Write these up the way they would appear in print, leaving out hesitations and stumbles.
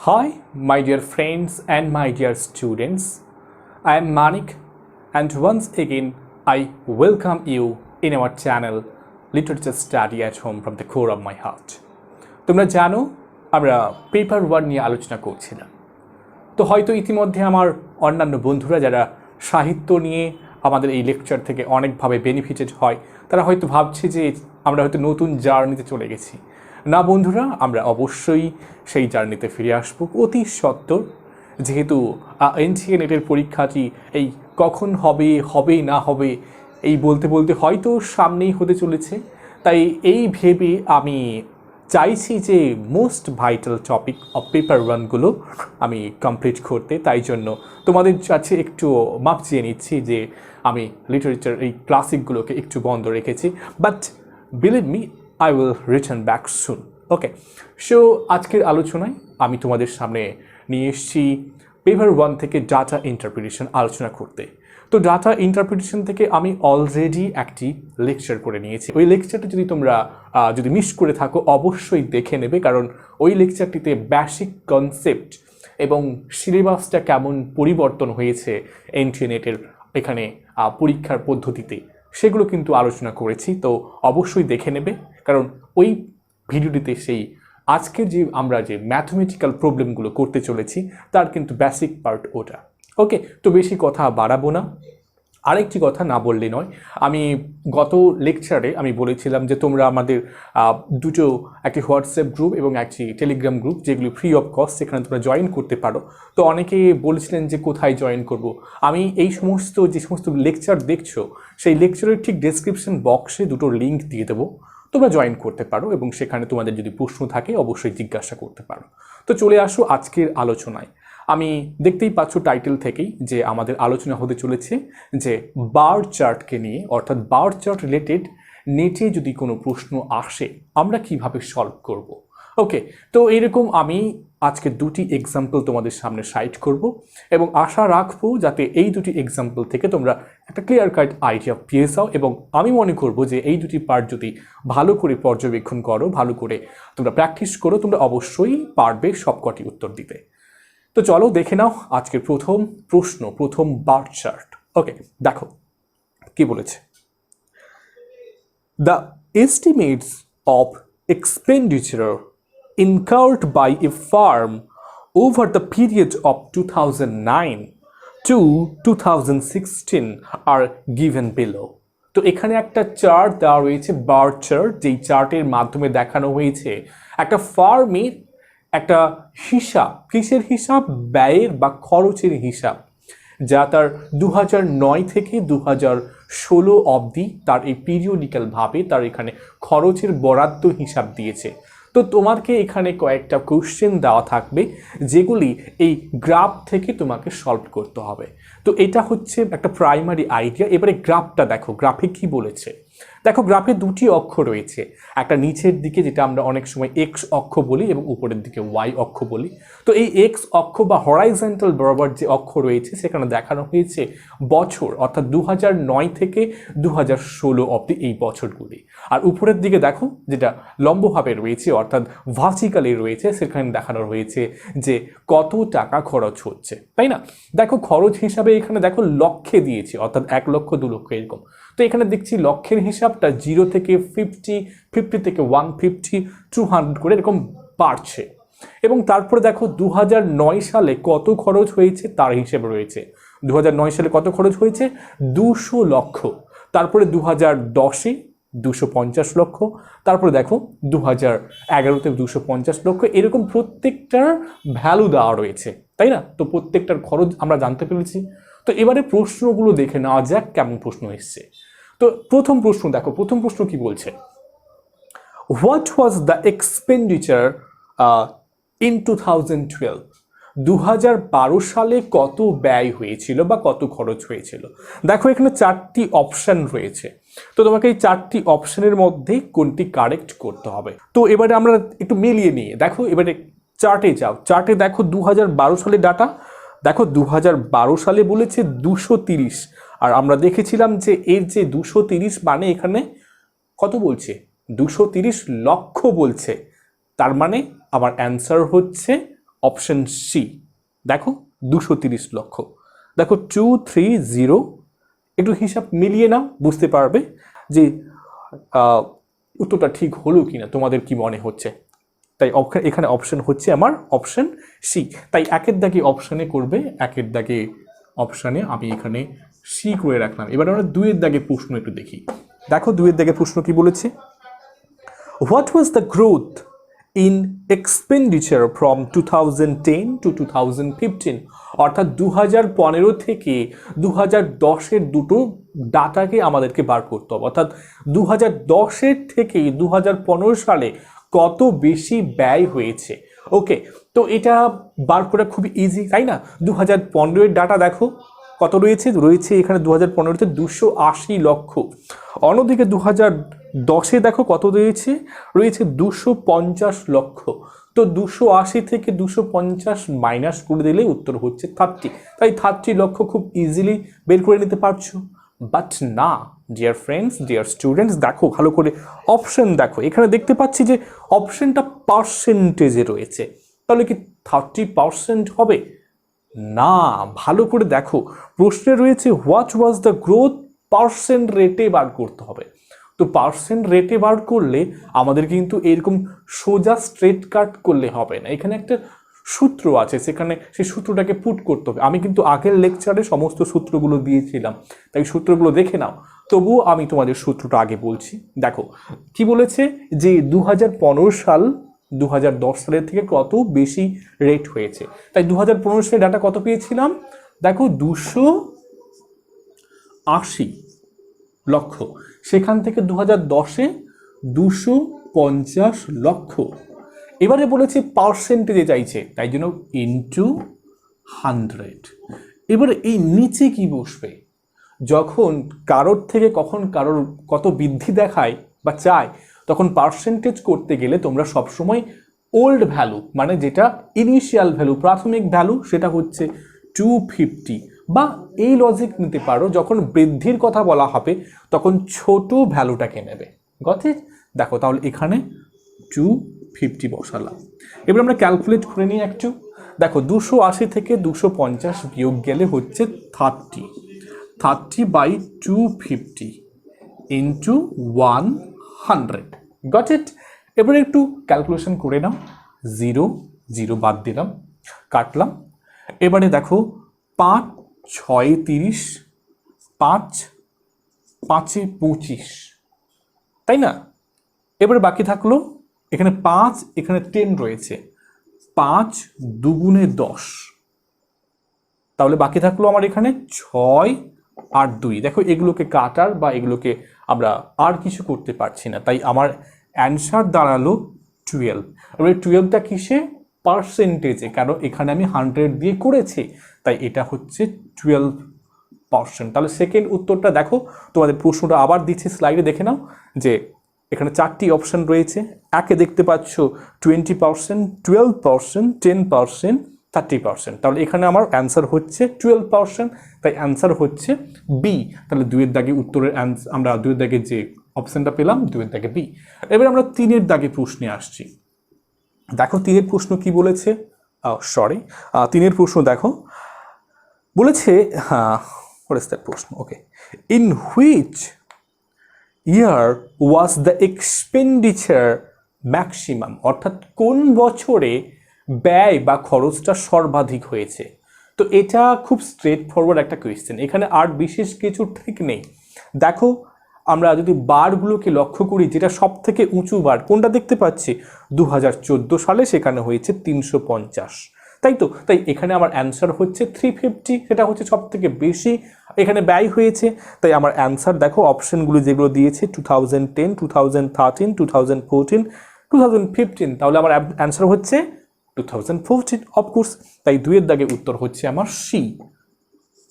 Hi, my dear friends and my dear students. I am Manik, and once again, I welcome you in our channel Literature Study at Home from the core of my heart. তোমরা জানো আমরা paper 1 নিয়ে আলোচনা করছিলাম। তো হয়তো ইতিমধ্যে আমার অন্যান্য বন্ধুরা যারা সাহিত্য নিয়ে আমাদের এই লেকচার থেকে অনেকভাবে বেনিফিটেড হয়, তারা হয়তো ভাবছে যে আমরা হয়তো নতুন জার্নিতে চলে গেছি। না বন্ধুরা, আমরা অবশ্যই সেই জার্নিতে ফিরে আসবো অতি সত্বর, যেহেতু এনটিএ নেটের পরীক্ষাটি এই কখন হবে হবে না হবে এই বলতে বলতে হয়তো সামনেই হতে চলেছে। তাই এই ভেবে আমি চাইছি যে most vital topic of paper 1গুলো আমি কমপ্লিট করতে। তাই জন্য তোমাদের কাছে একটু মাপ চেয়ে নিচ্ছি যে আমি লিটারেচার এই ক্লাসিকগুলোকে একটু বন্ধ রেখেছি, but believe me I will return back soon. Okay, so আজকের আলোচনায় আমি তোমাদের সামনে নিয়ে এসেছি পেপার 1 থেকে ডাটা ইন্টারপ্রিটেশন আলোচনা করতে। তো ডাটা ইন্টারপ্রিটেশন থেকে আমি অলরেডি একটি লেকচার করে নিয়েছি। ওই লেকচারটা যদি তোমরা যদি মিস করে থাকো অবশ্যই দেখে নেবে, কারণ ওই লেকচারটিতে বেসিক কনসেপ্ট এবং সিলেবাসটা কেমন পরিবর্তন হয়েছে এনটিএ নেটের এখানে পরীক্ষার পদ্ধতিতে সেগুলো কিন্তু আলোচনা করেছি। তো অবশ্যই দেখে নেবে, কারণ ওই ভিডিওটিতে সেই আজকের যে আমরা যে ম্যাথমেটিক্যাল প্রবলেমগুলো করতে চলেছি তার কিন্তু বেসিক পার্ট ওটা। ওকে, তো বেশি কথা বাড়াবো না। আরেকটি কথা না বললে নয়, আমি গত লেকচারে আমি বলেছিলাম যে তোমরা আমাদের দুটো একটি হোয়াটসঅ্যাপ গ্রুপ এবং একটি টেলিগ্রাম গ্রুপ যেগুলি ফ্রি অফ কস্ট, সেখানে তোমরা জয়েন করতে পারো। তো অনেকে বলেছিলেন যে কোথায় জয়েন করব। আমি এই সমস্ত যে সমস্ত লেকচার দেখছো সেই লেকচারের ঠিক ডেসক্রিপশন বক্সে দুটো লিঙ্ক দিয়ে দেবো, তোমরা জয়েন করতে পারো এবং সেখানে তোমাদের যদি প্রশ্ন থাকে অবশ্যই জিজ্ঞাসা করতে পারো। তো চলে আসো আজকের আলোচনায়। আমি দেখতেই পাচ্ছ টাইটেল থেকেই যে আমাদের আলোচনা হতে চলেছে যে বার চার্টকে নিয়ে, অর্থাৎ বার চার্ট রিলেটেড নেটে যদি কোনো প্রশ্ন আসে আমরা কিভাবে সলভ করব। ওকে, তো এরকম আমি আজকে দুটি এক্সাম্পল তোমাদের সামনে সাইট করব এবং আশা রাখবো যাতে এই দুটি এক্সাম্পল থেকে তোমরা একটা ক্লিয়ার কাট আইডিয়া পেয়ে যাও। এবং আমি মনে করব যে এই দুটি পার্ট যদি ভালো করে পর্যবেক্ষণ করো, ভালো করে তোমরা প্র্যাকটিস করো, তোমরা অবশ্যই পারবে সবকটি উত্তর দিতে। তো চলো দেখে নাও আজকের প্রথম প্রশ্ন, প্রথম বার চার্ট। ওকে, দেখো কি বলেছে। The estimates of expenditure incurred by a firm over the period of 2009 to 2016 are given below. তো এখানে একটা চার্ট দেওয়া রয়েছে, বার চার্ট, যেই চার্টের মাধ্যমে দেখানো হয়েছে একটা ফার্মের একটা হিসাব, কিসের হিসাব? ব্যয়ের বা খরচের হিসাব, যা তার 2009 থেকে 2016 অবধি তার এই পিরিয়ডিক্যালভাবে তার এখানে খরচের বরাদ্দ হিসাব দিয়েছে। তো তোমাকে এখানে কয়েকটা কোশ্চেন দেওয়া থাকবে যেগুলি এই গ্রাফ থেকে তোমাকে সলভ করতে হবে। তো এটা হচ্ছে একটা প্রাইমারি আইডিয়া। এবারে গ্রাফটা দেখো, গ্রাফে কি বলেছে দেখো। গ্রাফে দুটি অক্ষ রয়েছে, একটা নিচের দিকে যেটা আমরা অনেক সময় এক্স অক্ষ বলি এবং উপরের দিকে ওয়াই অক্ষ বলি। তো এই এক্স অক্ষ বা হরাইজন্টাল বরাবর যে অক্ষ রয়েছে সেখানে দেখানো হয়েছে বছর, অর্থাৎ 2009 থেকে 2016 অবধি এই বছরগুলি। আর উপরের দিকে দেখো যেটা লম্বভাবে রয়েছে অর্থাৎ ভার্টিক্যালি রয়েছে, সেখানে দেখানো হয়েছে যে কত টাকা খরচ হচ্ছে, তাই না? দেখো খরচ হিসাবে এখানে দেখো লক্ষে দিয়েছে, অর্থাৎ 1 লক্ষ 2 লক্ষ এরকম। তো এখানে দেখছি লক্ষের হিসাবটা 0 থেকে 50, 50 থেকে 150, 200 করে এরকম বাড়ছে। এবং তারপরে দেখো 2009 সালে কত খরচ হয়েছে তার হিসেবে রয়েছে। 2009 সালে কত খরচ হয়েছে? 200 লক্ষ। তারপরে 2010-এ 250 লক্ষ, তারপরে দেখো 2011-তে 250 লক্ষ, এরকম প্রত্যেকটার ভ্যালু দেওয়া রয়েছে, তাই না? তো প্রত্যেকটার খরচ আমরা জানতে পেরেছি। তো এবারে প্রশ্নগুলো দেখে নেওয়া যাক কেমন প্রশ্ন এসছে। তো প্রথম প্রশ্ন দেখো, প্রথম প্রশ্ন কি বলছে? What was the expenditure in 2012? 2012 সালে কত ব্যয় হয়েছিল বা কত খরচ হয়েছিল? দেখো এখানে 4টি অপশন রয়েছে, তো তোমাকে এই 4টি অপশনের মধ্যে কোনটি কারেক্ট করতে হবে। তো এবারে আমরা একটু মিলিয়ে নিয়ে দেখো, এবারে চার্টে যাও। চার্টে দেখো 2012 সালের ডাটা দেখো। 2012 সালে বলেছে 230, আর আমরা দেখেছিলাম যে এর যে 230 মানে এখানে কত বলছে? 230 লক্ষ বলছে। তার মানে আমার অ্যান্সার হচ্ছে অপশন সি। দেখো 230 লক্ষ। দেখো 230, একটু হিসাব মিলিয়ে নাও, বুঝতে পারবে যে উত্তরটা ঠিক হলো কিনা, তোমাদের কি মনে হচ্ছে। তাই এখানে অপশন হচ্ছে আমার অপশন সি। তাই একের দাগে অপশানে করবে, একের দাগে অপশানে আমি এখানে সি করে রাখলাম। এবার আমরা দুইয়ের দাগে প্রশ্ন একটু দেখি। দেখো দুইয়ের দাগে প্রশ্ন কি বলেছে, what was the growth in expenditure from 2010 to 2015, অর্থাৎ 2015 থেকে 2010-এর দুটো ডাটাকে আমাদেরকে বার করতে হবে। অর্থাৎ 2010-এর থেকে 2015 সালে কত বেশি ব্যয় হয়েছে। ওকে, তো এটা বার করা খুব ইজি, তাই না? 2015-এর ডাটা দেখো কত রয়েছে এখানে 2015-তে 280 লক্ষ। অন্যদিকে 2010-এ দেখো কত রয়েছে 250 লক্ষ। তো 280 থেকে 250 মাইনাস করে দিলে উত্তর হচ্ছে 30। তাই 30 লক্ষ খুব ইজিলি বের করে নিতে পারছো। বাট না ডিয়ার ফ্রেন্ডস, ডিয়ার স্টুডেন্টস, দেখো ভালো করে অপশন দেখো। এখানে দেখতে পাচ্ছি যে অপশনটা পার্সেন্টেজে রয়েছে, তাহলে কি 30% হবে? না, ভালো করে দেখো, প্রশ্নে রয়েছে what was the growth, percent রেটে বার করতে হবে। তো পার্সেন্ট রেটে বার করলে আমাদের কিন্তু এরকম সোজা স্ট্রেট কাট করলে হবে না, এখানে একটা সূত্র আছে, সেখানে সেই সূত্রটাকে পুট করতে হবে। আমি কিন্তু আগের লেকচারে সমস্ত সূত্রগুলো দিয়েছিলাম, তাই সূত্রগুলো দেখে নাও। তবুও আমি তোমাদের সূত্রটা আগে বলছি। দেখো কি বলেছে যে 2015 সাল 2010 সালের থেকে কত বেশি রেট হয়েছে। তাই 2015 সালের ডাটা কত পেয়েছিলাম, দেখো 280 লক্ষ, সেখান থেকে 2010-এ 250 লক্ষ। এবারে বলেছে পার্সেন্টেজে চাইছে, তাই জন্য ইনটু 100। এবারে এই নিচে কি বসবে, যখন কারোর থেকে কখন কারোর কত বৃদ্ধি দেখায় বা চায়, তখন পার্সেন্টেজ করতে গেলে তোমরা সবসময় ওল্ড ভ্যালু, মানে যেটা ইনিশিয়াল ভ্যালু, প্রাথমিক ভ্যালু, সেটা হচ্ছে 250, বা এই লজিক নিতে পারো, যখন বৃদ্ধির কথা বলা হবে তখন ছোট ভ্যালুটাকে নেবে। Got it? দেখো তাহলে এখানে 250 বসালাম। এবার আমরা ক্যালকুলেট করে নিই একটু। দেখো 280 থেকে 250 বিয়োগ গেলে হচ্ছে 30 বাই 250 ইন্টু 100। Got it? এবারে একটু ক্যালকুলেশন করে নাও। 0 0 বাদ দিলাম, কাটলাম। এবারে দেখো 5 6 30, 5 5 25, তাই না? এবারে বাকি থাকলো এখানে 5, এখানে 10 রয়েছে, 5 দুগুণে 10, তাহলে বাকি থাকলো আমার এখানে 6 আর 2। দেখো এগুলোকে কাটার বা এগুলোকে আমরা আর কিছু করতে পারছি না, তাই আমার অ্যান্সার দাঁড়ালো 12। এবারে 12টা কিসে, পার্সেন্টেজে, কারণ এখানে আমি 100 দিয়ে করেছি, তাই এটা হচ্ছে 12%। তাহলে সেকেন্ড উত্তরটা দেখো, তোমাদের প্রশ্নটা আবার দিচ্ছি, স্লাইডে দেখে নাও যে এখানে 4টি অপশন রয়েছে। একে দেখতে পাচ্ছ 20%, 12%, 10%, 30%। তাহলে এখানে আমার অ্যান্সার হচ্ছে 12%, তাই অ্যান্সার হচ্ছে বি। তাহলে দুইয়ের দাগে উত্তরের আমরা দুইয়ের দাগে যে অপশনটা পেলাম, দুইয়ের দাগে বি। এবার আমরা 3-এর দাগে প্রশ্নে আসছি। দেখো 3-এর প্রশ্ন কি বলেছে, 3-এর প্রশ্ন দেখো বলেছে, what is that প্রশ্ন, ওকে, in which year was the expenditure maximum, অর্থাৎ কোন বছরে ব্যয় বা খরচটা সর্বাধিক হয়েছে। তো এটা খুব স্ট্রেট ফরওয়ার্ড একটা কোয়েশ্চেন, এখানে আর বিশেষ কিছু ঠিক নেই। দেখো আমরা যদি বারগুলোকে লক্ষ্য করি, যেটা সব থেকে উঁচু বার কোনটা দেখতে পাচ্ছি, 2014 সালে সেখানে হয়েছে 350, তাই তো? তাই এখানে আমার অ্যান্সার হচ্ছে 350, সেটা হচ্ছে সব থেকে বেশি এখানে ব্যয় হয়েছে। তাই আমার অ্যান্সার দেখো অপশনগুলো যেগুলো দিয়েছে 2010, 2013, 2014, 2015, তাহলে আমার অ্যান্সার হচ্ছে 2014 অফকোর্স। তাই দুইয়ের দাগে উত্তর হচ্ছে আমার সি,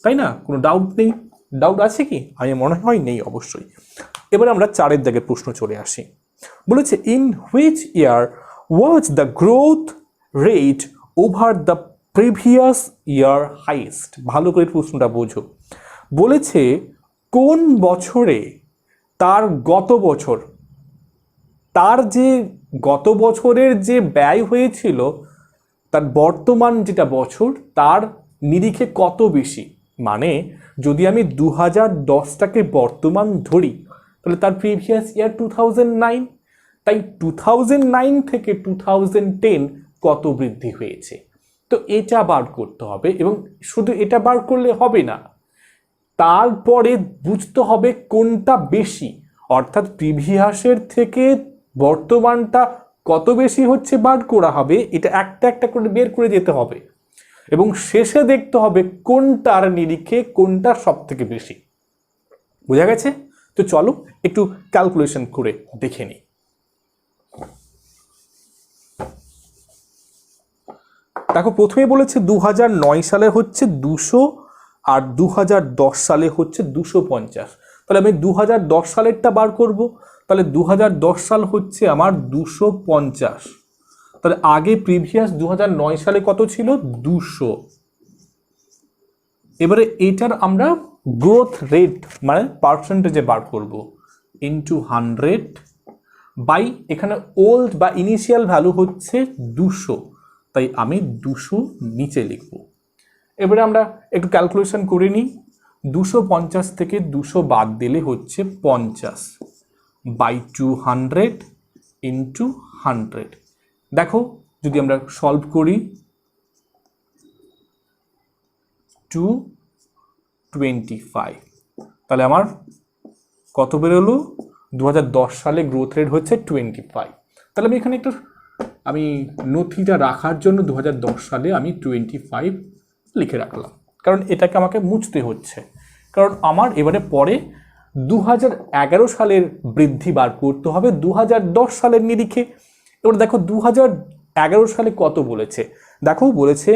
তাই না? কোনো ডাউট নেই? ডাউট আছে কি? আমি মনে হয় নেই, অবশ্যই। এবার আমরা 4-এর দাগের প্রশ্ন চলে আসি। বলেছে in which year was the growth rate over the previous year highest. ভালো করে প্রশ্নটা বোঝো। বলেছে কোন বছরে তার গত বছরের যে ব্যয় হয়েছিল তার বর্তমান যেটা বছর তার নিরিখে কত বেশি, মানে যদি আমি 2010টাকে বর্তমান ধরি তাহলে তার প্রিভিয়াস ইয়ার 2009, তাই 2009 থেকে 2010 কত বৃদ্ধি হয়েছে। তো এটা বার করতে হবে, এবং শুধু এটা বার করলে হবে না, তারপরে বুঝতে হবে কোনটা বেশি, অর্থাৎ প্রিভিয়াসের থেকে বর্তমানটা কত বেশি হচ্ছে বার করা হবে, এটা একটা একটা করে বের করে যেতে হবে, এবং শেষে দেখতে হবে কোনটার নিরিখে কোনটা সব থেকে বেশি। বোঝা গেছে? তো চলো একটু ক্যালকুলেশন করে দেখে নিই। দেখো প্রথমে বলেছে 2009 সালে হচ্ছে 200 আর 2010 সালে হচ্ছে 250। তাহলে আমি 2010 সালেরটা বার করব। তাহলে 2010 সাল হচ্ছে আমার 250। তাহলে আগে প্রিভিয়াস 2009 সালে কত ছিল? 200। এবারে এটার আমরা গ্রোথ রেট মানে পার্সেন্টেজে বার করব, ইন্টু 100 বাই এখানে ওল্ড বা ইনিশিয়াল ভ্যালু হচ্ছে 200, তাই আমি 200 নিচে লিখব। এবারে আমরা একটু ক্যালকুলেশন করে নিই। 250 থেকে 200 বাদ দিলে হচ্ছে 50 বাই 200 ইন্টু 100। দেখো যদি আমরা সলভ করি 225, তাহলে আমার কত বেরোলো? 2010 সালে গ্রোথ রেট হচ্ছে 25। তাহলে আমি এখানে একটু নথিটা রাখার জন্য 2010 সালে আমি 25 লিখে রাখলাম, কারণ এটাকে আমাকে মুছতে হচ্ছে, কারণ আমার এবারে পরে 2011 সালের বৃদ্ধি বার করতে হবে 2010 সালের নিরিখে। এবার দেখো 2011 সালে কত বলেছে, দেখো বলেছে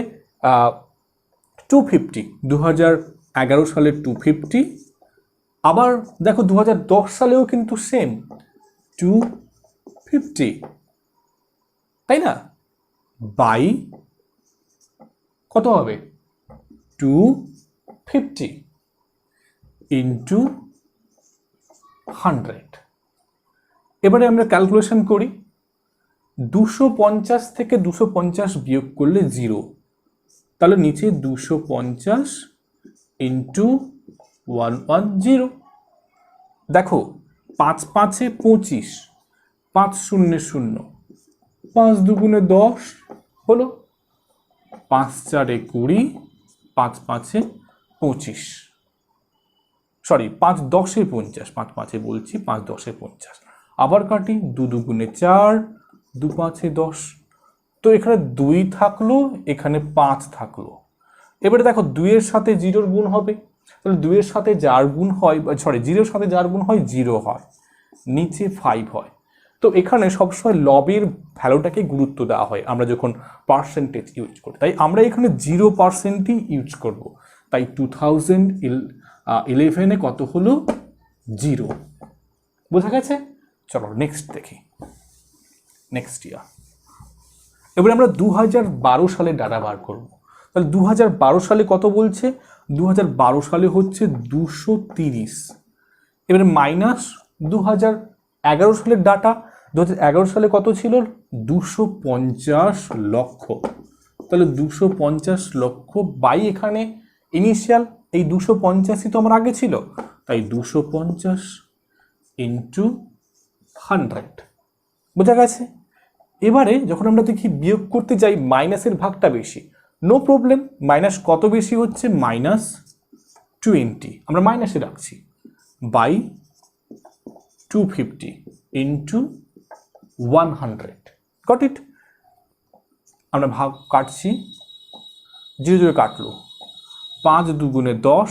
250, 2011 সালে 250। আবার দেখো 2010 সালেও কিন্তু সেম 250, তাই না? বাই কত হবে? 250 ইন্টু 100। এবারে আমরা ক্যালকুলেশন করি। 250 থেকে 250 বিয়োগ করলে 0, তাহলে নিচে 250 ইন্টু 110। দেখো 5 5 25, 5 0 0, 5 2 10 হলো, 5 4 20, 5 5 25, সরি 5 10 50, 5 5 বলছি, 5 10 50। আবার কাটি, 2 2 4, 2 5 10। তো এখানে 2 থাকলো, এখানে 5 থাকলো। এবারে দেখো 2 এর সাথে 0 গুণ হবে, তাহলে 2 এর সাথে যার গুণ হয়, সরি 0 এর সাথে যার গুণ হয় 0 হয়, নিচে 5 হয়। তো এখানে সবসময় লবের ভ্যালুটাকে গুরুত্ব দেওয়া হয় আমরা যখন পার্সেন্টেজ ইউজ করি, তাই আমরা এখানে 0%ই ইউজ করব। তাই 2011-এ কত হলো? 0। বোঝা গেছে? চলো নেক্সট দেখি, নেক্সট ইয়ার। এবারে আমরা 2012 সালের ডাটা বার করব। তাহলে 2012 সালে কত বলছে? 2012 সালে হচ্ছে 230। এবারে মাইনাস 2011 সালের ডাটা। 2011 সালে কত ছিল? 250 লক্ষ। তাহলে 250 লক্ষ বাই এখানে ইনিশিয়াল, এই 250ই তো আমার আগে ছিল, তাই 250 ইন্টু 100। বোঝা গেছে? এবারে যখন আমরা দেখি বিয়োগ করতে যাই মাইনাসের ভাগটা বেশি, নো প্রবলেম। মাইনাস কত বেশি হচ্ছে? -20, আমরা মাইনাসে রাখছি, বাই 250 ইন্টু 100। Got it? আমরা ভাগ কাটছি, 0 0 কাটলো, 5 2 10,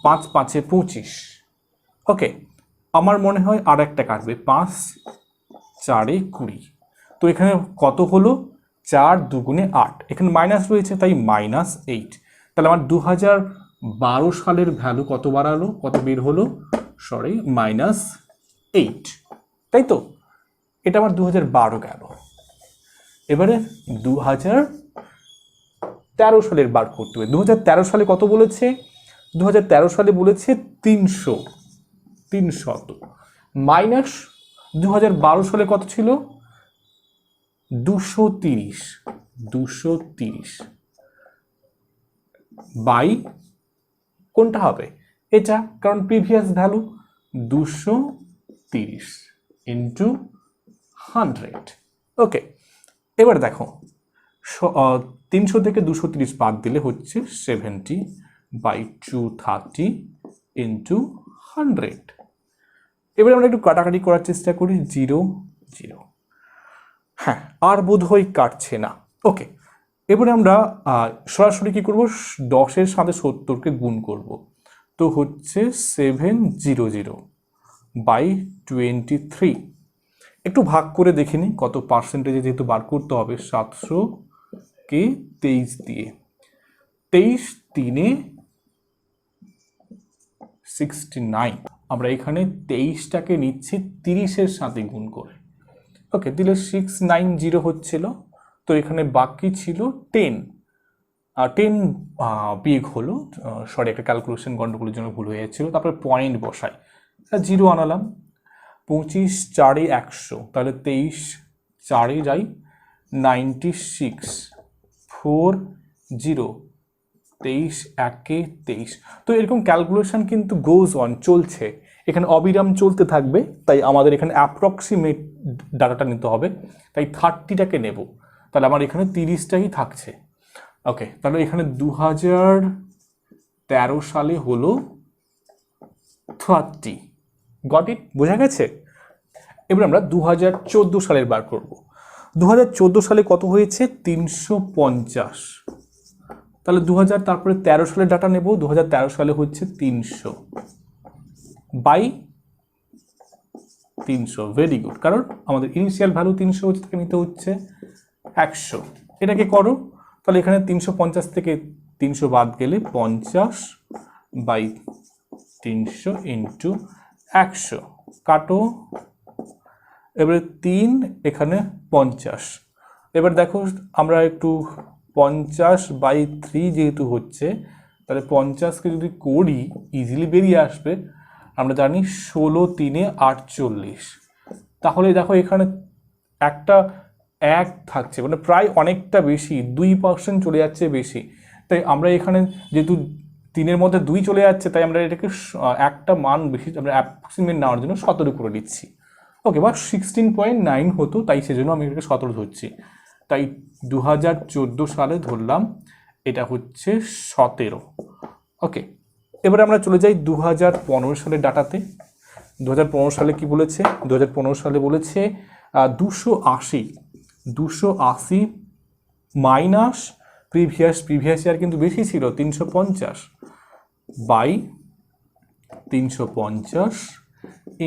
5 5 25। ওকে, আমার মনে হয় আর একটা কাটবে, 5 4 20। তো এখানে কত হলো? 4 2 8, এখানে মাইনাস রয়েছে তাই -8। তাহলে আমার 2012 সালের ভ্যালু কত বাড়ালো, কত বের হলো? সরি, -8, তাই তো? এটা আমার 2012 গেল। এবারে 2013 সালের বার করতে হবে। 2013 সালে কত বলেছে? 2013 সালে বলেছে 300 মাইনাস 2012 সালে কত ছিল? 230 230 বাই কোনটা হবে এটা, কারণ প্রিভিয়াস ভ্যালু 230 ইন্টু 100। ওকে, এবার দেখো 300 থেকে 230 বাদ দিলে হচ্ছে 70 বাই 230 ইন্টু 100। এবার আমরা একটু কাটাকাটি করার চেষ্টা করি, 0 0, হ্যাঁ আর বোধহয় কাটছে না। ওকে, এবারে আমরা সরাসরি কি করব, 10-এর সাথে 70কে গুণ করব, তো হচ্ছে 700 বাই 23। একটু ভাগ করে দেখে নিই কত পার্সেন্টেজে, যেহেতু বার করতে হবে 700কে 23 দিয়ে, 23 3 69। আমরা এখানে 23টাকে নিচ্ছি 30-এর সাথে গুণ করে। ওকে, দিলে 690 হচ্ছিল, তো এখানে বাকি ছিল 10 বিয়োগ হলো, সরি একটা ক্যালকুলেশন গন্ডগোলের জন্য ভুল হয়ে যাচ্ছিল, তারপরে পয়েন্ট বসাই, 0 আনালাম, 25 4 100, তাহলে 23 4 যাই 96 4 0, 23 1 23। তো এরকম ক্যালকুলেশন কিন্তু গোজ অন, চলছে, এখানে অবিরাম চলতে থাকবে, তাই আমাদের এখানে অ্যাপ্রক্সিমেট ডাটাটা নিতে হবে, তাই 30টাকে নেব, তাহলে আমার এখানে 30টাই থাকছে। ওকে, তাহলে এখানে 2013 সালে হলো 30। গট ইট, বোঝা গেছে? এবার আমরা 2014 সালের বার করব। 2014 সালে কত হয়েছে, 350, তাহলে 2000 তারপরে 13 সালের ডাটা নেব, 2013 সালে হচ্ছে 300 বাই 300। ভেরি গুড, কারণ আমাদের ইনিশিয়াল ভ্যালু 300 হচ্ছে, তাকে নিতে হচ্ছে 100। এটাকে করো, তাহলে এখানে 350 থেকে 300 বাদ গেলে 50 বাই 300 ইন্টু 100, কাটো, এবারে 3 এখানে 50। এবার দেখো আমরা একটু 50 বাই 3 যেহেতু হচ্ছে, তাহলে 50কে যদি করি ইজিলি বেরিয়ে আসবে, আমরা জানি 16 3 48। তাহলে দেখো এখানে একটা 1 থাকছে, মানে প্রায় অনেকটা বেশি, 2% চলে যাচ্ছে বেশি, তাই আমরা এখানে যেহেতু 3-এর মধ্যে 2 চলে যাচ্ছে, তাই আমরা এটাকে একটা মান বেশি, আমরা অ্যাপ্রক্সিমেট নেওয়ার জন্য 17 করে দিচ্ছি। ওকে, বা 16.9 হতো, তাই সেজন্য আমি এটাকে 17 ধরছি, তাই 2014 সালে ধরলাম এটা হচ্ছে 17। ওকে, এবারে আমরা চলে যাই 2015 সালের ডাটাতে। 2015 সালে কি বলেছে, 2015 সালে বলেছে 280 মাইনাস প্রিভিয়াস ইয়ার কিন্তু বেশি ছিল 350 বাই 350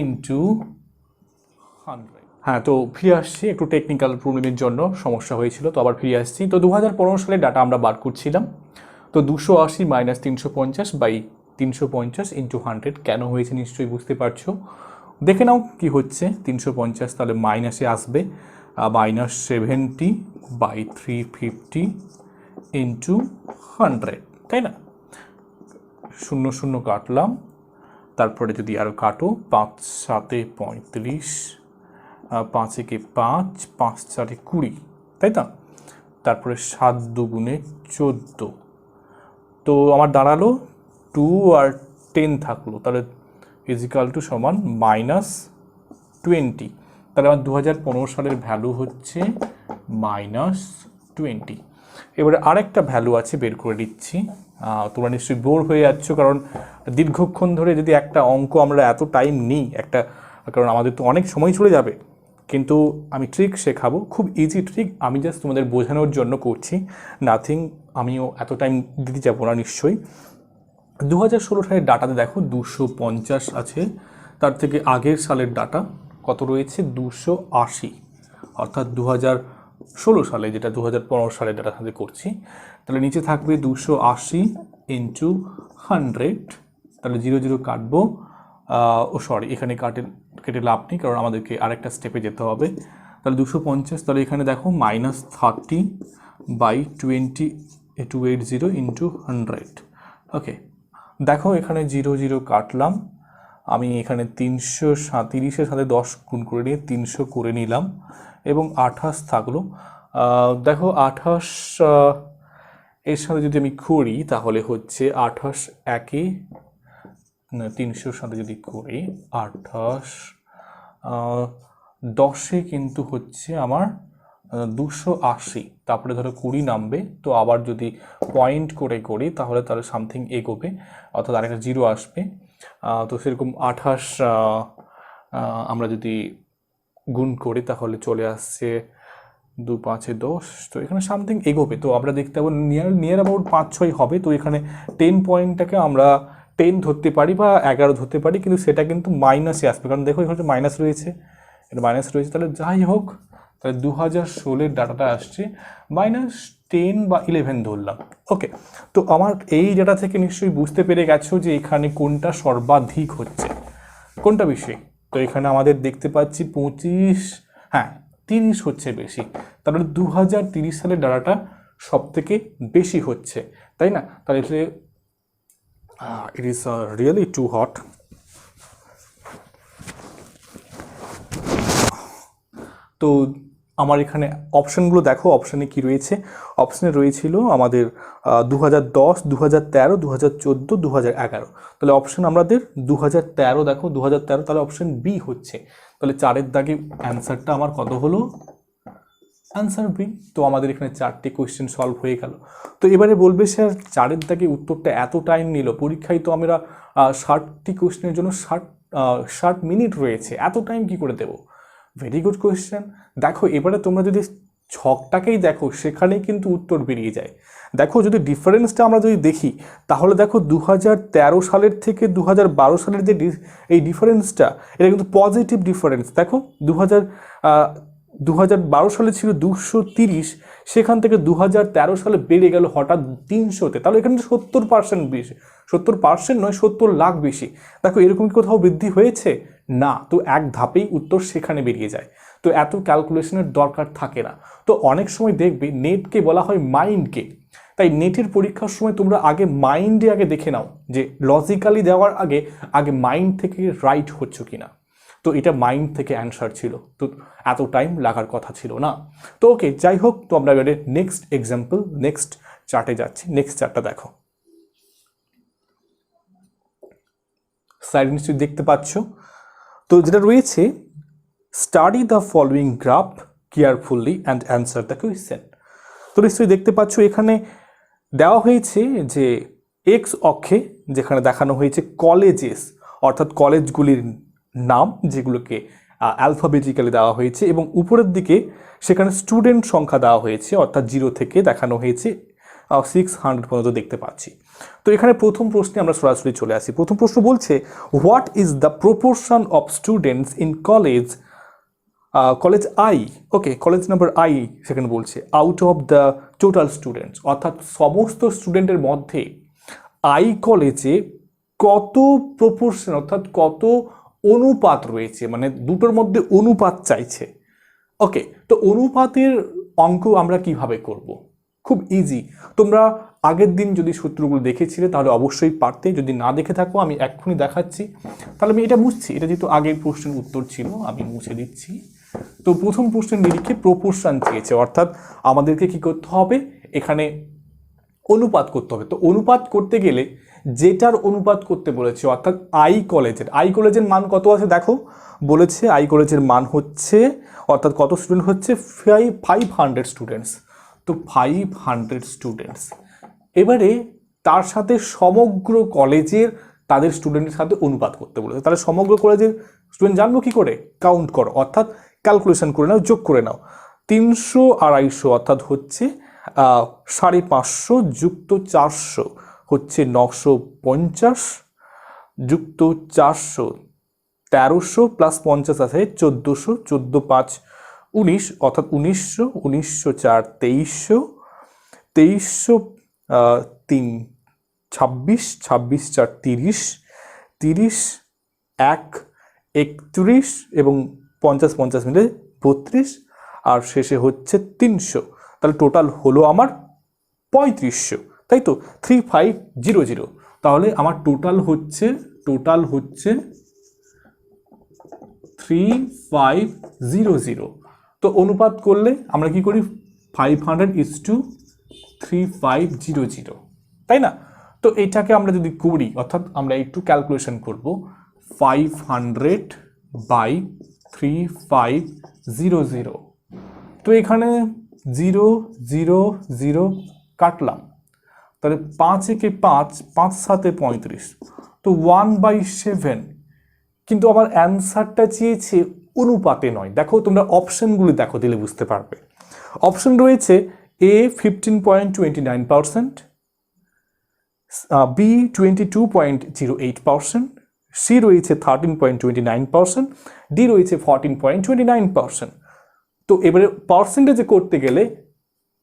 ইন্টু 100। হ্যাঁ, তো ফিরে আসছি, একটু টেকনিক্যাল প্রবলেমের জন্য সমস্যা হয়েছিল, তো আবার ফিরে আসছি। তো 2015 সালের ডাটা আমরা বার করছিলাম, তো 280 মাইনাস 350 বাই 350 ইন্টু 100 কেন হয়েছে নিশ্চয়ই বুঝতে পারছো। দেখে নাও কি হচ্ছে, 350 তাহলে মাইনাসে আসবে, -70 বাই 350 ইন্টু 100, তাই না? 0 0 কাটলাম, তারপরে যদি আরও কাটো, 5 7 35, 5 একে 5, 5 4 20, তাই তো? তারপরে 7 2 14, তো আমার দাঁড়ালো 2 আর 10 থাকলো, তাহলে ইজিক্যাল টু সমান -20। তাহলে আমার 2015 সালের ভ্যালু হচ্ছে -20। এবারে আরেকটা ভ্যালু আছে, বের করে দিচ্ছি। তোমরা নিশ্চয়ই বোর হয়ে যাচ্ছ, কারণ দীর্ঘক্ষণ ধরে যদি একটা অঙ্ক আমরা এত টাইম নিই, কারণ আমাদের তো অনেক সময় চলে যাবে, কিন্তু আমি ট্রিক শেখাবো, খুব ইজি ট্রিক, আমি জাস্ট তোমাদের বোঝানোর জন্য করছি, নাথিং, আমিও এত টাইম দিতে যাবো না নিশ্চয়ই। 2016 সালের ডাটাতে দেখো 250 আছে, তার থেকে আগের সালের ডাটা কত রয়েছে, 280, অর্থাৎ 2016 সালে, যেটা 2015 সালের ডাটার সাথে করছি, তাহলে নিচে থাকবে 280 ইন্টু 100, তাহলে 0 0 কাটবো, সরি এখানে কেটে লাভ নেই, কারণ আমাদেরকে আরেকটা স্টেপে যেতে হবে। তাহলে 250, তাহলে এখানে দেখো -30 বাই 280 ইন্টু 100। ওকে, দেখো এখানে 0 0 কাটলাম, আমি এখানে 330-এর সাথে 10 গুণ করে নিয়ে 300 করে নিলাম, এবং 28 থাকলো, দেখো 28 এর সাথে যদি আমি করি তাহলে হচ্ছে 28 একে না 300-র সাথে যদি করি 28 10-এ কিন্তু হচ্ছে আমার 280, তারপরে ধরো 20 নামবে, তো আবার যদি পয়েন্ট করে করি তাহলে সামথিং এগোবে, অর্থাৎ আরেকটা জিরো আসবে। তো সেরকম 28 আমরা যদি গুণ করি তাহলে চলে আসছে 2 5 10, তো এখানে সামথিং এগোবে। তো আমরা দেখতে পাবো নিয়ার অ্যাবাউট 5-6 হবে। তো এখানে 10 পয়েন্টটাকে আমরা 10 ধরতে পারি বা 11 ধরতে পারি, কিন্তু সেটা কিন্তু মাইনাসে আসবে, কারণ দেখো এখানে মাইনাস রয়েছে, এটা মাইনাস রয়েছে। তাহলে যাই হোক, তাহলে 2016-এর ডাটাটা আসছে -10 বা 11 ধরলাম। ওকে, তো আমার এই ডাটা থেকে নিশ্চয়ই বুঝতে পেরে গেছো যে এখানে কোনটা সর্বাধিক হচ্ছে, কোনটা বেশি। তো এখানে আমাদের দেখতে পাচ্ছি 25, হ্যাঁ 30 হচ্ছে বেশি, তাহলে 2030 সালের ডাটাটা সব থেকে বেশি হচ্ছে, তাই না? তাহলে it is really too hot. তো আমার এখানে অপশানগুলো দেখো, অপশানে কি রয়েছে। অপশানে রয়েছিল আমাদের 2010, 2013, 2014, 2011। তাহলে অপশান আমাদের 2013, দেখো 2013, তাহলে অপশান বি হচ্ছে। তাহলে 4-এর দাগে অ্যান্সারটা আমার কত হলো? Answer B. তো আমাদের এখানে 4টে কোয়েশ্চেন সলভ হয়ে গেল। তো এবারে বলবে স্যার 4-এর দাগে উত্তরটা এত টাইম নিল, পরীক্ষায় তো আমরা 60টি কোয়েশ্চেনের জন্য 60 মিনিট রয়েছে, এত টাইম কি করে দেবো? Very good question. দেখো এবারে তোমরা যদি ছকটাকেই দেখো, সেখানেই কিন্তু উত্তর বেরিয়ে যায়। দেখো যদি ডিফারেন্সটা আমরা যদি দেখি তাহলে দেখো 2013 সালের থেকে 2012 সালের যে এই ডিফারেন্সটা, এটা কিন্তু পজিটিভ ডিফারেন্স। দেখো 2012 সালে ছিল 230, সেখান থেকে 2013 সালে বেড়ে গেল হঠাৎ 300-তে। তাহলে এখানে 70% বেশি, 70% নয় 70 লাখ বেশি। দেখো এরকম কি কোথাও বৃদ্ধি হয়েছে? না। তো এক ধাপেই উত্তর সেখানে বেরিয়ে যায়। তো এত ক্যালকুলেশনের দরকার থাকে না। তো অনেক সময় দেখবে নেটকে বলা হয় মাইন্ডকে, তাই নেটের পরীক্ষার সময় তোমরা আগে মাইন্ডে আগে দেখে নাও যে লজিক্যালি দেওয়ার আগে মাইন্ড থেকে রাইট হচ্ছে কিনা। তো এটা মাইন্ড থেকে অ্যান্সার ছিল, তো এত টাইম লাগার কথা ছিল না। তো ওকে, যাই হোক, তো আমরা এবারে নেক্সট এক্সাম্পল, নেক্সট চার্টে যাচ্ছি। নেক্সট চার্টটা দেখো, স্লাইড নিশ্চয়ই দেখতে পাচ্ছ। তো যেটা রয়েছে, study the following graph carefully and answer the question. তো নিশ্চয়ই দেখতে পাচ্ছ এখানে দেওয়া হয়েছে যে এক্স অক্ষে যেখানে দেখানো হয়েছে কলেজেস, অর্থাৎ কলেজগুলির নাম যেগুলোকে অ্যালফাবেটিক্যালি দেওয়া হয়েছে, এবং উপরের দিকে সেখানে স্টুডেন্ট সংখ্যা দেওয়া হয়েছে, অর্থাৎ 0 থেকে দেখানো হয়েছে 600 পর্যন্ত দেখতে পাচ্ছি। তো এখানে প্রথম প্রশ্নে আমরা সরাসরি চলে আসি। প্রথম প্রশ্ন বলছে, what is the proportion of students in college I, okay, college number I সেখানে বলছে, out of the total students, অর্থাৎ সমস্ত স্টুডেন্টের মধ্যে আই কলেজে কত প্রপোর্শন, অর্থাৎ কত অনুপাত রয়েছে, মানে দুটোর মধ্যে অনুপাত চাইছে। ওকে, তো অনুপাতের অঙ্ক আমরা কিভাবে করব? খুব ইজি। তোমরা আগের দিন যদি সূত্রগুলো দেখেছিলে তাহলে অবশ্যই পারতে, যদি না দেখে থাকো আমি এক্ষুনি দেখাচ্ছি। তাহলে আমি এটা মুছছি, এটা যেহেতু আগের প্রশ্নের উত্তর ছিল আমি মুছে দিচ্ছি। তো প্রথম প্রশ্নের নিরিখে প্রপোর্শন চেয়েছে, অর্থাৎ আমাদেরকে কি করতে হবে, এখানে অনুপাত করতে হবে। তো অনুপাত করতে গেলে যেটার অনুপাত করতে বলেছে, অর্থাৎ আই কলেজের মান কত আছে দেখো, বলেছে আই কলেজের মান হচ্ছে, অর্থাৎ কত স্টুডেন্ট হচ্ছে, 500 স্টুডেন্টস। তো 500 স্টুডেন্টস, এবারে তার সাথে সমগ্র কলেজের তাদের স্টুডেন্টের সাথে অনুপাত করতে বলেছে। তাহলে সমগ্র কলেজের স্টুডেন্ট জানবো কি করে? কাউন্ট করো, অর্থাৎ ক্যালকুলেশন করে নাও, যোগ করে নাও। 300 250, অর্থাৎ হচ্ছে 550 যুক্ত 400 হচ্ছে 950, যুক্ত 400 1300 প্লাস 50 আছে 1400, 14 5 19, অর্থাৎ 1900, 1900 4 2300, 2300 3 26, 26 4 30, 30 1 31 এবং 50 50 মিলে 32, আর শেষে হচ্ছে 300। তাহলে টোটাল হলো আমার 3500, তাই তো, 3500। তাহলে আমার টোটাল হচ্ছে 3500। তো অনুপাত করলে আমরা কি করি, 500:3500, তাই না? তো এটাকে আমরা যদি করি, অর্থাৎ আমরা একটু ক্যালকুলেশন করব, 500/3500। তো এখানে 0 0 0 কাটলাম, তাহলে 5 একে 5, 5 7 35, তো 1/7। কিন্তু আমার অ্যান্সারটা চেয়েছে অনুপাতে নয়। দেখো তোমরা অপশনগুলো দেখো, দিলে বুঝতে পারবে। অপশন রয়েছে A 15.29%, B 22.08%, C রয়েছে 13.29%, D রয়েছে 14.29%। তো এবারে পার্সেন্টেজে করতে গেলে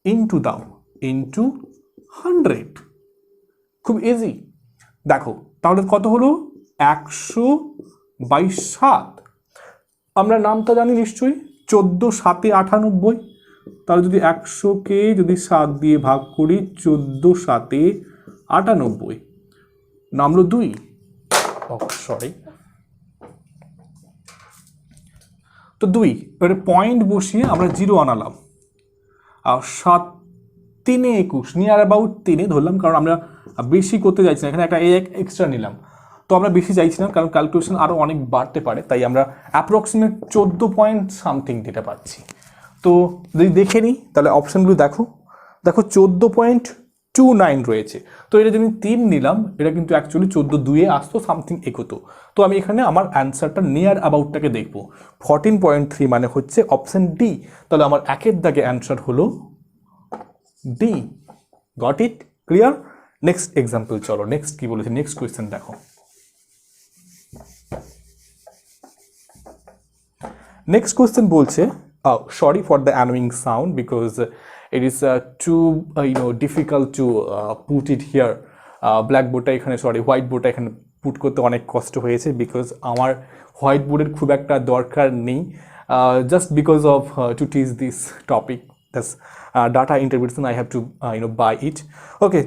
ইন্টু দাও, ইন্টু 100, খুব ইজি। দেখো তাহলে কত হলো, 100/7। আমরা নামটা জানি নিশ্চয়ই, 14 7 98। তাহলে যদি 100কে যদি 7 দিয়ে ভাগ করি, 14 7 98, নামলো 2। সরি, তো 2, এবারে পয়েন্ট বসিয়ে আমরা 0 আনালাম, আর 7 3 21, নিয়ার অ্যাবাউট 3 ধরলাম, কারণ আমরা বেশি করতে চাইছি না, এখানে একটা এক্সট্রা নিলাম। তো আমরা বেশি চাইছি না, কারণ ক্যালকুলেশন আরও অনেক বাড়তে পারে, তাই আমরা অ্যাপ্রক্সিমেট 14 পয়েন্ট সামথিং যেটা পাচ্ছি। তো যদি দেখে নিই, তাহলে অপশানগুলো দেখো, 14.29 রয়েছে। তো এটা যদি 3 নিলাম, এটা কিন্তু অ্যাকচুয়ালি 14 2-এ আসতো, সামথিং এগোতো। তো আমি এখানে আমার অ্যান্সারটা নিয়ার অ্যাবাউটটাকে দেখব। 14.3 মানে হচ্ছে অপশান ডি। তাহলে আমার একের দাগে অ্যান্সার হলো D. Got it? Clear? Next example চলো, নেক্সট কি বলেছে, নেক্সট কোয়েশ্চেন দেখো। নেক্সট কোয়েশ্চেন বলছে, sorry for the annoying sound because it is too difficult to put it here. ব্ল্যাকবোর্ডটা এখানে, সরি হোয়াইট বোর্ডটা এখানে পুট করতে অনেক কষ্ট হয়েছে, বিকজ আমার হোয়াইট বোর্ডের খুব একটা দরকার নেই, just because of to teach this topic, that's data interpretation, I have to buy it. Okay,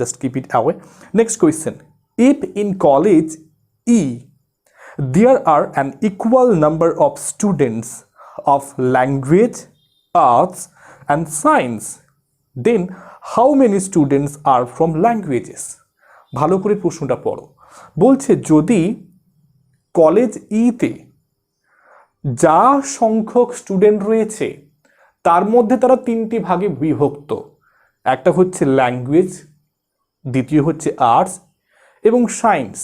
just keep it away. Next question, if in college E there are an equal number of students of language, arts and science, then how many students are from languages? ভালো করে প্রশ্নটা পড়ো। বলছে যদি college ইতে যা সংখ্যক student রয়েছে তার মধ্যে তারা 3টি ভাগে বিভক্ত, একটা হচ্ছে ল্যাঙ্গুয়েজ, দ্বিতীয় হচ্ছে আর্টস এবং সায়েন্স,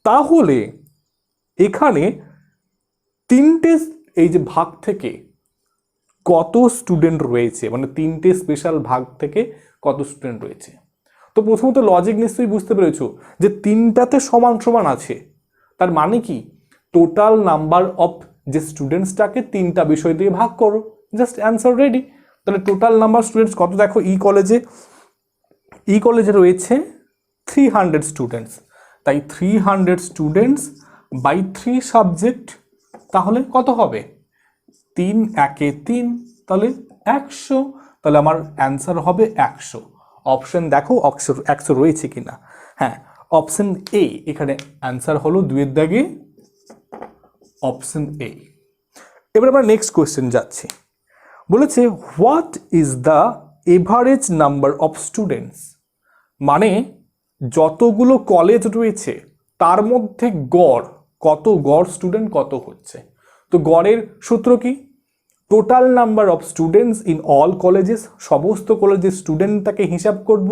তাহলে এখানে 3টে এই যে ভাগ থেকে কত স্টুডেন্ট রয়েছে, মানে 3টে স্পেশাল ভাগ থেকে কত স্টুডেন্ট রয়েছে। তো প্রথমত লজিক নিশ্চয়ই বুঝতে পেরেছো যে 3টাতে সমান সমান আছে, তার মানে কি টোটাল নাম্বার অফ যে স্টুডেন্টসটাকে 3টা বিষয় দিয়ে ভাগ করো, জাস্ট অ্যান্সার রেডি। তাহলে টোটাল নাম্বার স্টুডেন্টস কত দেখো, ই কলেজে রয়েছে 300 স্টুডেন্টস, তাই 300 স্টুডেন্টস বাই 3 সাবজেক্ট, তাহলে কত হবে, 3 একে 3, তাহলে 100। তাহলে আমার অ্যান্সার হবে 100। অপশন দেখো 100 রয়েছে কিনা। হ্যাঁ, অপশন এ এখানে অ্যান্সার হলো 2-এর দাগে অপশন এ। এবার আমরা নেক্সট কোয়েশ্চেন যাচ্ছি। বলেছে what is the average number of students, মানে যতগুলো কলেজ রয়েছে তার মধ্যে গড় স্টুডেন্ট কত হচ্ছে। তো গড়ের সূত্র কি, total number of students in all colleges, সমস্ত কলেজের স্টুডেন্টটাকে হিসাব করব,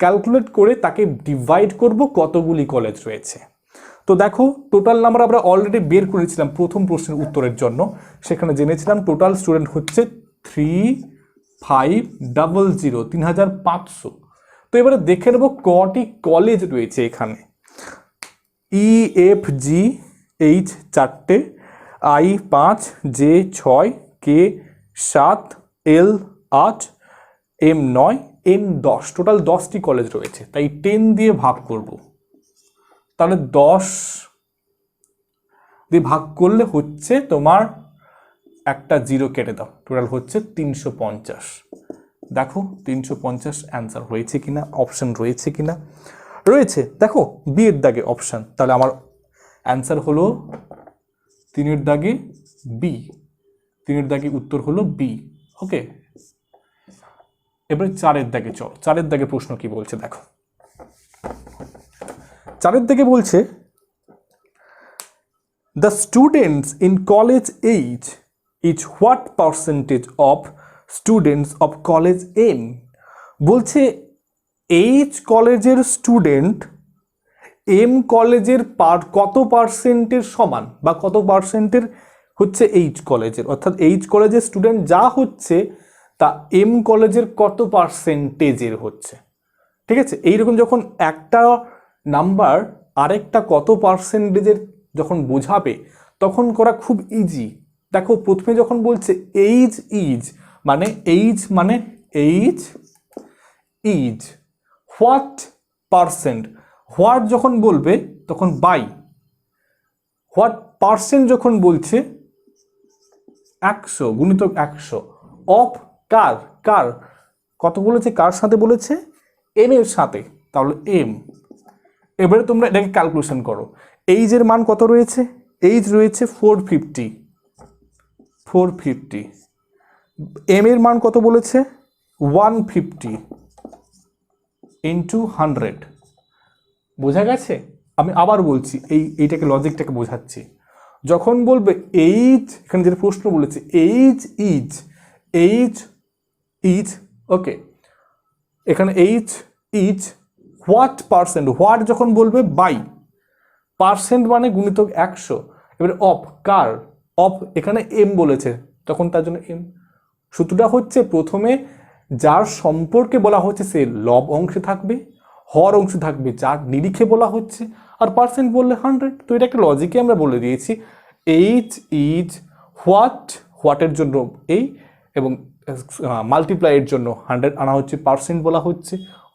ক্যালকুলেট করে তাকে ডিভাইড করব কতগুলি কলেজ রয়েছে। তো দেখো টোটাল নাম্বার আমরা অলরেডি বের করেছিলাম প্রথম প্রশ্নের উত্তরের জন্য, সেখানে জেনেছিলাম টোটাল স্টুডেন্ট হচ্ছে 3500। তো এবারে দেখে নেব কটি কলেজ রয়েছে এখানে। EFG H 4টে, I 5, J 6, K 7, L 8, M 9, N 10, total 10টি কলেজ রয়েছে, তাই 10 দিয়ে ভাগ করব। তাহলে 10 দিয়ে ভাগ করলে হচ্ছে তোমার একটা 0 কেটে দাও, টোটাল হচ্ছে 350। দেখো 350 অ্যান্সার হয়েছে কিনা, অপশন রয়েছে কিনা, রয়েছে। দেখো বি এর দাগে অপশন, তাহলে আমার অ্যান্সার হলো 3-এর দাগে বি। 3-এর দাগে উত্তর হলো বি। ওকে, এবারে 4-এর দাগে চল। 4-এর দাগে প্রশ্ন কি বলছে দেখো। 4-এর দাগে বলছে the students in college age is what percentage of students of college aim। বলছে এইচ কলেজের স্টুডেন্ট এম কলেজের কত পার্সেন্টের সমান বা কত পার্সেন্টের হচ্ছে এইচ কলেজের, অর্থাৎ এইচ কলেজের স্টুডেন্ট যা হচ্ছে তা এম কলেজের কত পার্সেন্টেজের হচ্ছে। ঠিক আছে, এইরকম যখন একটা নাম্বার আরেকটা কত পার্সেন্টেজের যখন বোঝাবে তখন করা খুব ইজি। দেখো প্রথমে যখন বলছে এইজ ইজ মানে age is what percent, what যখন বলবে তখন বাই, হোয়াট পার্সেন্ট যখন বলছে 100 গুণিতক 100 অফ কার কার কত বলেছে, কার সাথে বলেছে, এম এর সাথে, তাহলে এম। এবারে তোমরা এটাকে ক্যালকুলেশন করো। এইজের মান কত রয়েছে, এইজ রয়েছে 450, এম এর মান কত বলেছে 150 ইন্টু 100। বোঝা গেছে? আমি আবার বলছি, এইটাকে লজিকটাকে বোঝাচ্ছি। যখন বলবে এইজ, এখানে যেটা প্রশ্ন বলেছে এইজ ইজ ওকে, এখানে age is what percent, what যখন বলবে বাই, পার্সেন্ট মানে গুণিতক 100, এবারে অফ কার, অফ এখানে এম বলেছে তখন তার জন্য এম। সূত্রটা হচ্ছে প্রথমে যার সম্পর্কে বলা হচ্ছে সে লব অংশে থাকবে, হর অংশে থাকবে যার নিরিখে বলা হচ্ছে, আর পার্সেন্ট বললে 100। তো এটা একটা লজিকে আমরা বলে দিয়েছি। এইচ ইজ হোয়াটের জন্য এই এবং মাল্টিপ্লাইয়ের জন্য 100 আনা হচ্ছে, পার্সেন্ট বলা হচ্ছে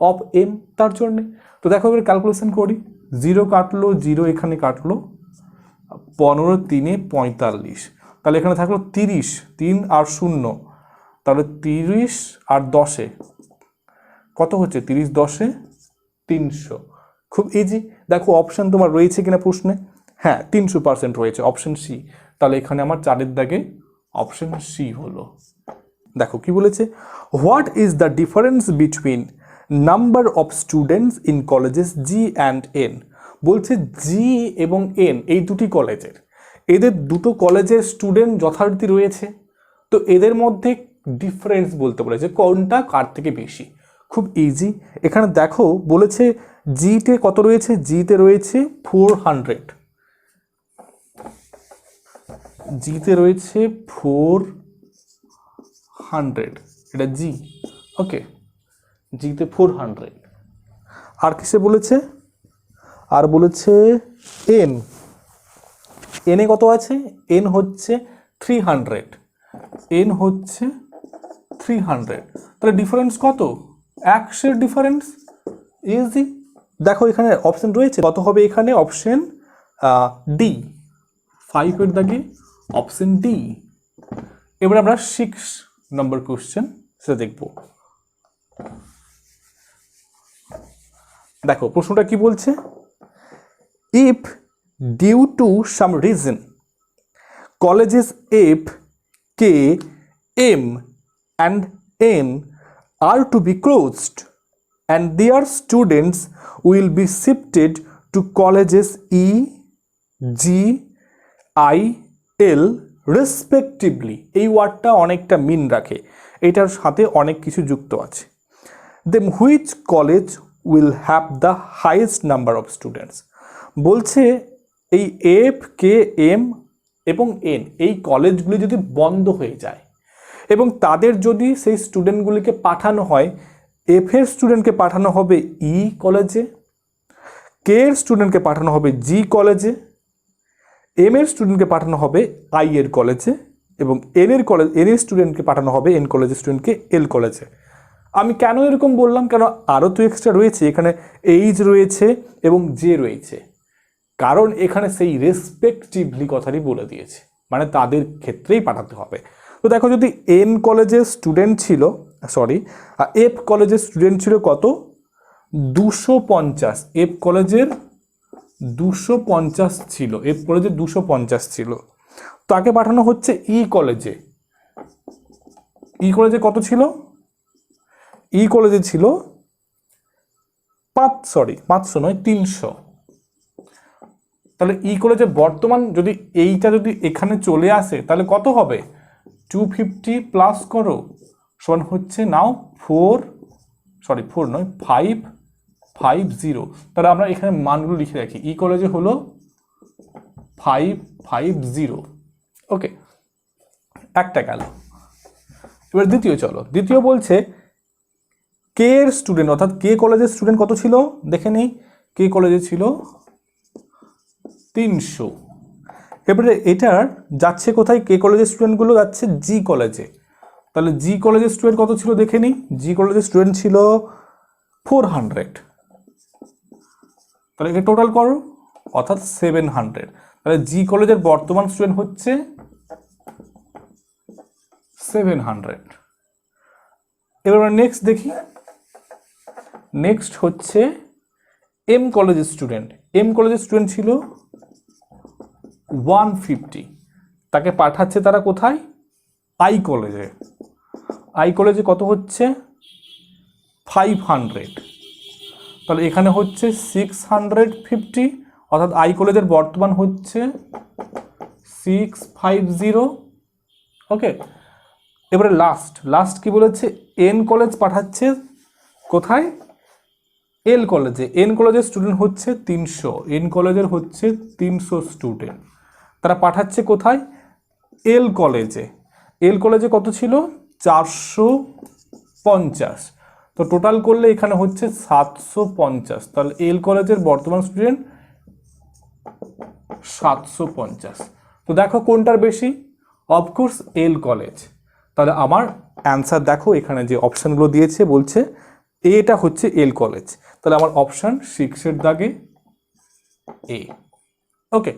অফ এম তার জন্যে। তো দেখো এবার ক্যালকুলেশন করি, 0 কাটলো, 0 এখানে কাটলো, 15 3 45, তাহলে এখানে থাকলো 30, 3 আর 0, তাহলে 30 আর 10 কত হচ্ছে, 30 10 300। খুব ইজি। দেখো অপশান তোমার রয়েছে কিনা প্রশ্নে, হ্যাঁ 300% রয়েছে, অপশন সি। তাহলে এখানে আমার 4-এর দাগে অপশন সি হলো। দেখো কি বলেছে, what is the difference between number of students in colleges G and N. বলছে জি এবং এন এই দুটি কলেজের, এদের দুটো কলেজের স্টুডেন্ট যথারীতি রয়েছে, তো এদের মধ্যে ডিফারেন্স বলতে বলেছে কোনটা কার থেকে বেশি। খুব ইজি। এখানে দেখো বলেছে জিতে কত রয়েছে, জিতে রয়েছে 400, জিতে রয়েছে 400, এটা জি। ওকে, জিতে 400। আর কিসে বলেছে, আর বলেছে এন, এনে কত আছে, এন হচ্ছে 300, এন হচ্ছে 300, তাহলে ডিফারেন্স কত, 100 ডিফারেন্স। ইজি। দেখো এখানে অপশন রয়েছে, কত হবে এখানে, অপশন ডি, 5-এর দাগে অপশন ডি। এবার আমরা 6 নম্বর কোশ্চেন সেটা দেখব। দেখো প্রশ্নটা কি বলছে, if due to some reason colleges F K M and N are to be closed and their students will be shifted to colleges E, G, I, L respectively। এই ওয়ার্ডটা অনেকটা মিন রাখে, এটার সাথে অনেক কিছু যুক্ত আছে। Then which college will have the highest number of students। বলছে এই এফ কে এম এবং এন এই কলেজগুলি যদি বন্ধ হয়ে যায় এবং তাদের যদি সেই স্টুডেন্টগুলিকে পাঠানো হয়, এফ এর স্টুডেন্টকে পাঠানো হবে ই কলেজে, কে এর স্টুডেন্টকে পাঠানো হবে জি কলেজে, এম এর স্টুডেন্টকে পাঠানো হবে আই এর কলেজে, এবং এন এর স্টুডেন্টকে পাঠানো হবে এন কলেজের স্টুডেন্টকে এল কলেজে। আমি কেন এরকম বললাম, কেন আরও তো এক্সট্রা রয়েছে, এখানে এইচ রয়েছে এবং জে রয়েছে, কারণ এখানে সেই রেসপেক্টিভলি কথাটি বলে দিয়েছে, মানে তাদের ক্ষেত্রেই পাঠাতে হবে। তো দেখো যদি এন কলেজের স্টুডেন্ট ছিল, সরি এফ কলেজের স্টুডেন্ট ছিল কত, 250, এফ কলেজের 250 ছিল, এফ কলেজের 250 ছিল, তাকে পাঠানো হচ্ছে ই কলেজে, ই কলেজে কত ছিল? ই কলেজে ছিল 500 নয় 300। তাহলে ই কলেজে বর্তমান যদি এইটা যদি এখানে চলে আসে তাহলে কত হবে? 250 প্লাস করো সমান হচ্ছে নাও 4 নয় 550। তাহলে আমরা এখানে মানগুলো লিখে রাখি। ই কলেজে হলো 550। ওকে, একটা গেল। এবার দ্বিতীয় চলো। দ্বিতীয় বলছে কে এর স্টুডেন্ট অর্থাৎ কে কলেজের স্টুডেন্ট কত ছিল দেখে নেই। কে কলেজে ছিল 300। এবারে এটার যাচ্ছে কোথায়? কে কলেজের স্টুডেন্টগুলো যাচ্ছে জি কলেজে। তাহলে জি কলেজের স্টুডেন্ট কত ছিল দেখে নিই। জি কলেজের স্টুডেন্ট ছিল 400। তাহলে এটা টোটাল করো অর্থাৎ 700। তাহলে জি কলেজের বর্তমান স্টুডেন্ট হচ্ছে 700। এবার আমরা নেক্সট দেখি। নেক্সট হচ্ছে এম কলেজের স্টুডেন্ট। এম কলেজের স্টুডেন্ট ছিল 150। তাকে পাঠাচ্ছে তারা কোথায়? আই কলেজে। আই কলেজে কত হচ্ছে? 500। তাহলে এখানে হচ্ছে 650 অর্থাৎ আই কলেজের বর্তমান হচ্ছে 650। ওকে, এবারে লাস্ট কি বলেছে? এন কলেজ পাঠাচ্ছে কোথায়? এল কলেজে। এন কলেজের স্টুডেন্ট হচ্ছে 300। এন কলেজের হচ্ছে 300 স্টুডেন্ট। তারা পাঠাচ্ছে কোথায়? এল কলেজে। এল কলেজে কত ছিল? 450। তো টোটাল করলে এখানে হচ্ছে 750। তাহলে এল কলেজের বর্তমান স্টুডেন্ট 750। তো দেখো কোনটার বেশি? অফকোর্স এল কলেজ। তাহলে আমার অ্যান্সার দেখো এখানে যে অপশানগুলো দিয়েছে বলছে এটা হচ্ছে এল কলেজ। তাহলে আমার অপশান 6-এর দাগে এ। ওকে,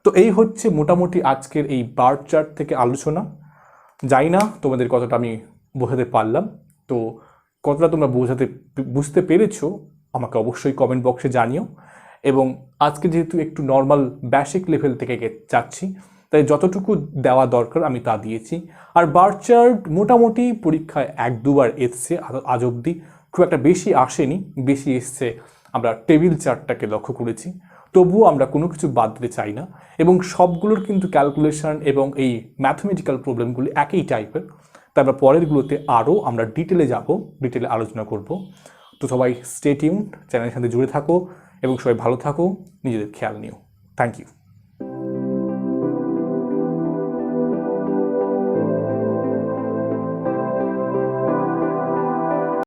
তো এই হচ্ছে মোটামুটি আজকের এই বার চার্ট থেকে আলোচনা। জানি না তোমাদের কতটা আমি বোঝাতে পারলাম। তো কতটা তোমরা বুঝতে পেরেছো আমাকে অবশ্যই কমেন্ট বক্সে জানিও। এবং আজকে যেহেতু একটু নর্মাল বেসিক লেভেল থেকে যাচ্ছি তাই যতটুকু দেওয়া দরকার আমি তা দিয়েছি। আর বার চার্ট মোটামুটি পরীক্ষায় 1-2 বার এসছে, আজ অবধি খুব একটা বেশি আসেনি। বেশি এসছে আমরা টেবিল চার্টটাকে লক্ষ্য করেছি। তবুও আমরা কোনো কিছু বাদ দিতে চাই না এবং সবগুলোর কিন্তু ক্যালকুলেশন এবং এই ম্যাথমেটিক্যাল প্রবলেমগুলি একই টাইপের। তারপর পরেরগুলোতে আরও আমরা ডিটেলে আলোচনা করব। তো সবাই স্টে টিউনড, চ্যানেলের সাথে জুড়ে থাকো এবং সবাই ভালো থাকো, নিজেদের খেয়াল নিও। Thank you.